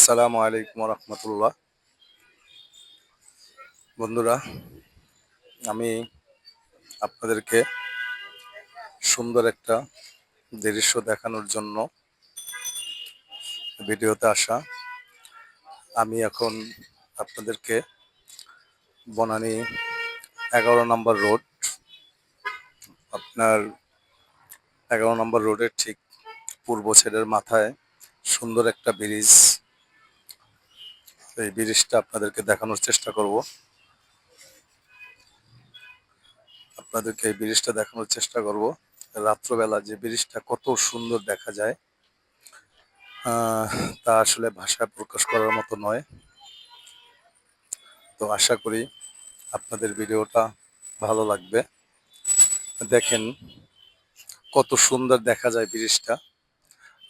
আসসালামু আলাইকুম রহমতুল্লাহ। বন্ধুরা, আমি আপনাদেরকে সুন্দর একটা দৃশ্য দেখানোর জন্য ভিডিওতে আসা। আমি এখন আপনাদেরকে বনানী 11 নম্বর রোড, আপনার 11 নম্বর রোডের ঠিক পূর্ব সাইডের মাথায় সুন্দর একটা ব্রিজ, এই ব্রিজটা আপনাদেরকে দেখানোর চেষ্টা করব। রাত্রবেলা যে ব্রিজটা কত সুন্দর দেখা যায় তা আসলে ভাষায় প্রকাশ করার মতো নয়। তো আশা করি আপনাদের ভিডিওটা ভালো লাগবে। দেখেন কত সুন্দর দেখা যায় ব্রিজটা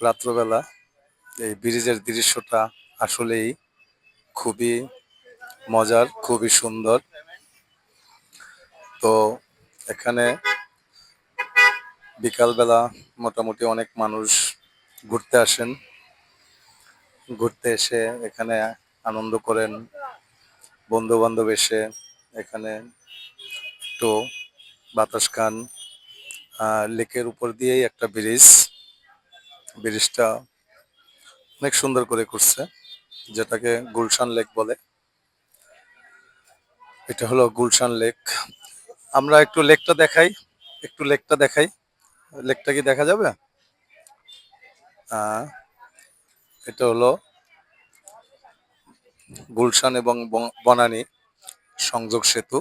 রাত্রবেলা। এই ব্রিজের দৃশ্যটা আসলেই খুবই মজার, খুবই সুন্দর। তো এখানে বিকালবেলা মোটামুটি অনেক মানুষ ঘুরতে আসেন, ঘুরতে এসে এখানে আনন্দ করেন। বন্ধু বান্ধব এসে এখানে একটু বাতাস খান। লেকের উপর দিয়েই একটা ব্রিজটা অনেক সুন্দর করে করছে, যেটাকে গুলশান লেক বলে। এটা হলো গুলশান লেক। আমরা একটু লেকটা দেখাই। লেকটা কি দেখা যাবে? এটা হলো গুলশান এবং বনানী সংযোগ সেতু।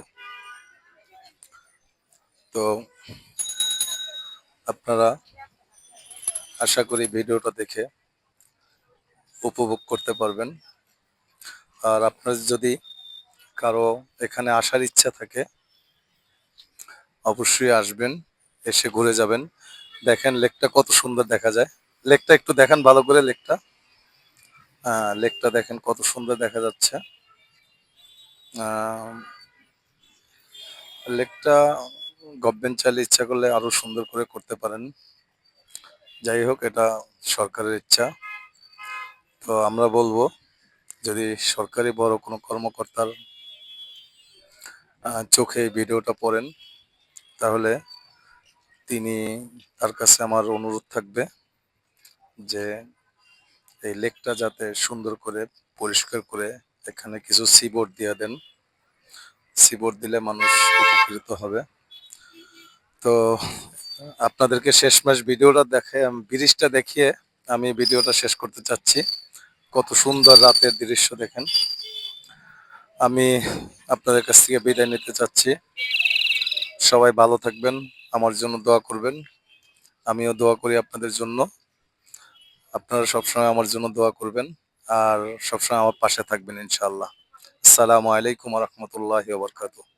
তো আপনারা আশা করি ভিডিওটা দেখে উপভোগ করতে পারবেন। আর আপনার যদি কারো এখানে আসার ইচ্ছা থাকে অবশ্যই আসবেন, এসে ঘুরে যাবেন। দেখেন লেকটা কত সুন্দর দেখা যায়। লেকটা একটু দেখান ভালো করে। লেকটা দেখেন কত সুন্দর দেখা যাচ্ছে। লেকটা গভর্নমেন্ট চাইলে ইচ্ছা করলে আরো সুন্দর করে করতে পারেন। যাই হোক, এটা সরকারের ইচ্ছা। তো আমরা বলবো, যদি সরকারি বড় কোনো কর্মকর্তার চোখে এই ভিডিওটা পড়েন, তাহলে তার কাছে আমার অনুরোধ থাকবে যে এই লেকটা যাতে সুন্দর করে পরিষ্কার করে এখানে কিছু সিবোর্ড দিয়ে দেন। সিবোর্ড দিলে মানুষ উপকৃত হবে। তো আপনাদেরকে শেষমেশ ব্রিজটা দেখিয়ে আমি ভিডিওটা শেষ করতে চাচ্ছি। কত সুন্দর রাতের দৃশ্য দেখেন। আমি আপনাদের কাছ থেকে বিদায় নিতে চাচ্ছি। সবাই ভালো থাকবেন, আমার জন্য দোয়া করবেন। আমিও দোয়া করি আপনাদের জন্য। আপনারা সবসময় আমার জন্য দোয়া করবেন আর সবসময় আমার পাশে থাকবেন ইনশাআল্লাহ। আসসালামু আলাইকুম ওয়া রাহমাতুল্লাহি ওয়া বারাকাতুহু।